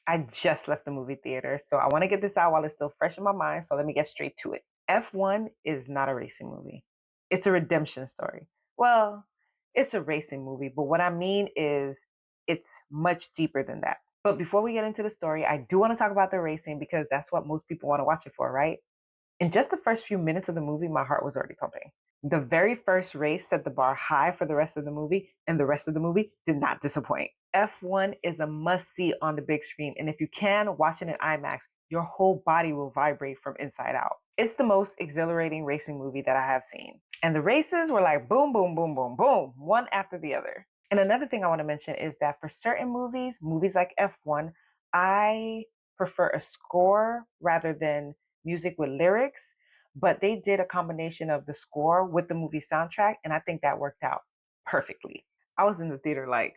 I just left the movie theater, so I want to get this out while it's still fresh in my mind. So let me get straight to it. F1 is not a racing movie, it's a redemption story. Well, it's a racing movie, but what I mean is it's much deeper than that. But before we get into the story, I do want to talk about the racing because that's what most people want to watch it for, right? In just the first few minutes of the movie, my heart was already pumping. The very first race set the bar high for the rest of the movie, and the rest of the movie did not disappoint. F1 is a must see on the big screen, and if you can, watch it in IMAX. Your whole body will vibrate from inside out. It's the most exhilarating racing movie that I have seen. And the races were like boom, boom, boom, boom, boom, one after the other. And another thing I want to mention is that for certain movies like F1, I prefer a score rather than music with lyrics, but they did a combination of the score with the movie soundtrack, and I think that worked out perfectly. I was in the theater like,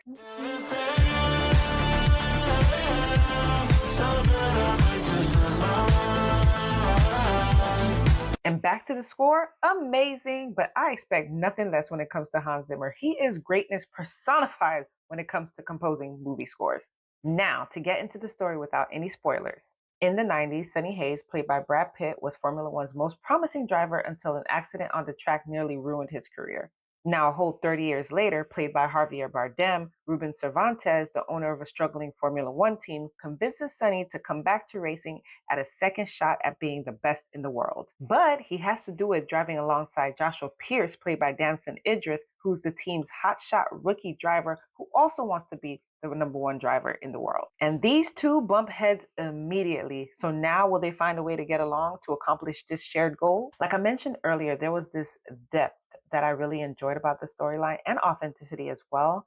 and back to the score, amazing, but I expect nothing less when it comes to Hans Zimmer. He is greatness personified when it comes to composing movie scores. Now, to get into the story without any spoilers. In the 90s, Sonny Hayes, played by Brad Pitt, was Formula One's most promising driver until an accident on the track nearly ruined his career. Now, a whole 30 years later, played by Javier Bardem, Ruben Cervantes, the owner of a struggling Formula One team, convinces Sonny to come back to racing at a second shot at being the best in the world. But he has to do it driving alongside Joshua Pierce, played by Damson Idris, who's the team's hotshot rookie driver who also wants to be the number one driver in the world. And these two bump heads immediately. So now will they find a way to get along to accomplish this shared goal? Like I mentioned earlier, there was this depth that I really enjoyed about the storyline and authenticity as well.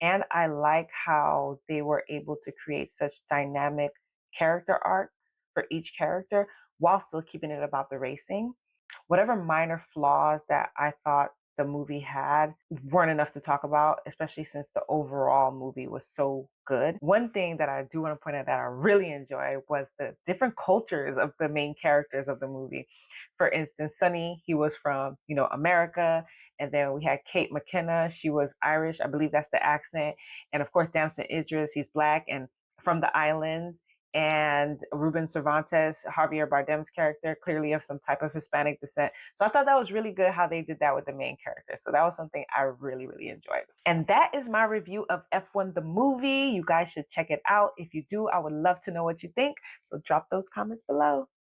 And I like how they were able to create such dynamic character arcs for each character while still keeping it about the racing. Whatever minor flaws that I thought the movie had weren't enough to talk about, especially since the overall movie was so good. One thing that I do want to point out that I really enjoyed was the different cultures of the main characters of the movie. For instance, Sonny, he was from, America. And then we had Kate McKenna. She was Irish. I believe that's the accent. And of course, Damson Idris, he's black and from the islands. And Ruben Cervantes, Javier Bardem's character, clearly of some type of Hispanic descent. So I thought that was really good how they did that with the main character. So that was something I really, really enjoyed. And that is my review of F1 the movie. You guys should check it out. If you do, I would love to know what you think. So drop those comments below.